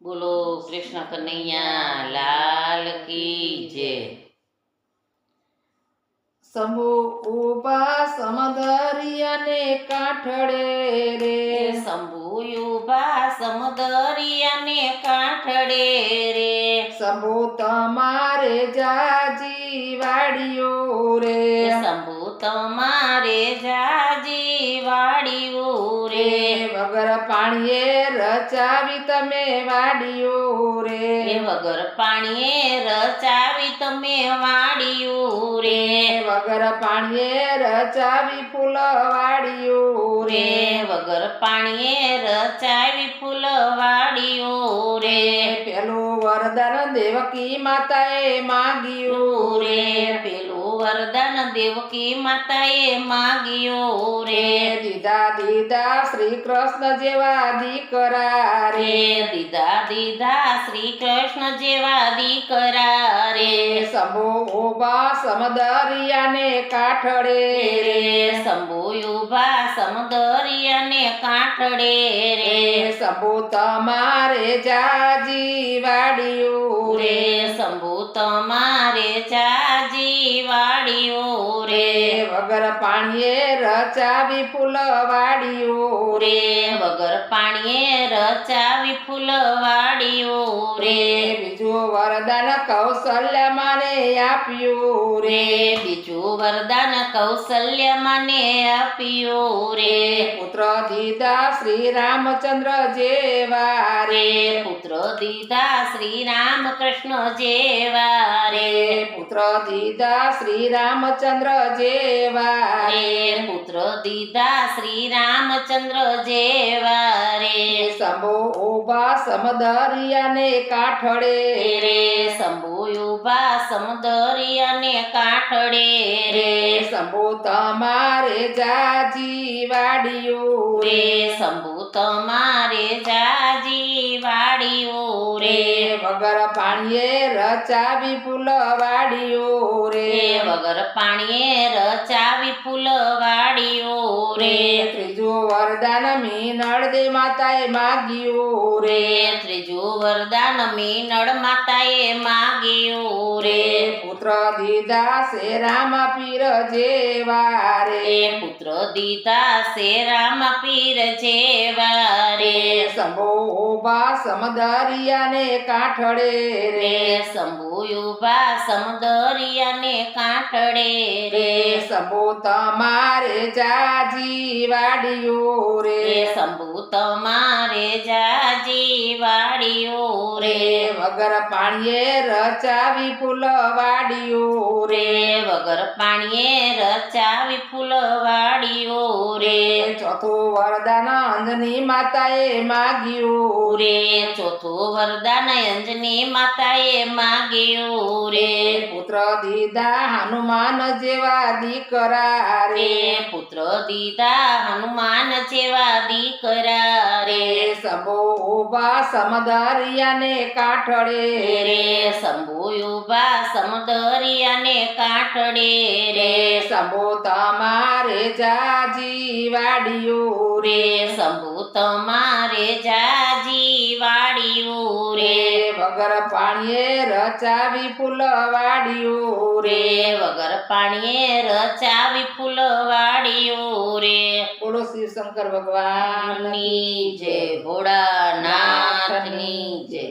બોલો કૃષ્ણ કનૈયા લાલ કી જય। શંભુ ઉભા સમદરિયાને કાંઠડે રે, શંભુ ઉભા સમદરિયાને કાંઠડે રે, શંભુ તમારે જાજી વાડીઓ રે, શંભુ તમારે જાજી વાડીઓ રે, વગર પાણીએ રચાવી તમે વાડીઓ રે, વગર પાણીએ રચાવી તમે વાડીઓ રે, વગર પાણીએ રચાવી ફૂલવાડીઓ રે, વગર પાણીએ રચાવી ફૂલવાડીઓ રે, પેલું વરદાન દેવકી માતાએ માગ્યું રે, પેલું વરદાન દેવકી માતાએ માગ્યો રે, દીધા શ્રી કૃષ્ણ જેવા દીકરા રે, દીધા શ્રી કૃષ્ણ જેવા દીકરા રે, શંભુ ઉભા સમદરિયાને કાંઠડે રે, શંભુ ઉભા સમદરિયાને કાંઠડે રે, શંભુ તમારે જાજી વાડીઓ રે, શંભુ તમારે જાજી વાડીઓ રે, વગર પાણીએ રચાવી ફૂલવાડીઓ રે, વગર પાણીએ રચાવી ફૂલવાડીઓ રે, બીજું વરદાન કૌશલ્ય માને આપ્યું રે, બીજું વરદાન કૌશલ્ય મને આપ્યું રે, પુત્ર દીધા શ્રી રામચંદ્ર જેવા રે, પુત્ર દીધા શ્રી રામકૃષ્ણ જેવા રે, પુત્ર દીધા શ્રી રામચંદ્ર જેવા રે, પુત્ર દીધા શ્રી રામચંદ્ર જેવા રે, શંભુ ઉભા સમદરિયાને કાંઠડે રે, શંભુ ઉભા સમદરિયાને કાંઠડે રે, શંભુ તમારે જાજી વાડીઓ રે, શંભુ તમારે જાજી વાડીઓ રે, વગર પાણીએ રચાવી ફૂલવાડીઓ રે, વગર પાણીએ રચાવી ફૂલવાડીઓ રે, ત્રીજું વરદાન મીનળ દે માતાએ માગ્યું રે, ત્રીજું વરદાન મીનળ માતાએ માગ્યું રે, પુત્ર દીધા છે રામ પીર જેવા રે, પુત્ર દીધા છે રામ પીર જેવા રે, શંભુ ઉભા સમદરિયાને કાંઠડે રે, શંભુ ઉભા સમદરિયાને કાંઠડે રે, શંભુ તમારે જાજી વાડીઓ રે, શંભુ તમારે જાજી વાડીઓ રે, વગર પાણીએ રચાવી ફૂલવાડીઓ રે, વગર પાણીએ રચાવી ફૂલવાડીઓ રે, ચોથું વરદાન અંજની માતાએ માગ્યું રે, ચોથું વરદાન અંજની માતાએ માગ્યું રે, પુત્ર દીધા હનુમાન જેવા દીકરા રે, પુત્ર દીધા હનુમાન જેવા દીકરા રે, શંભુ ઉભા સમદરિયાને કાંઠડે રે, શંભુ ઉભા સમદરિયાને કાંઠડે રે, શંભુ તમારે જાજી વાડીઓ રે, શંભુ તમારે જાજી વાડીઓ રે, વગર પાણીએ રચાવી ફૂલવાડીઓ રે, વગર પાણીએ રચાવી ફૂલવાડીઓ રે, બોલો શિવ શંકર ભગવાન ની જય, ભોળાનાથની જય।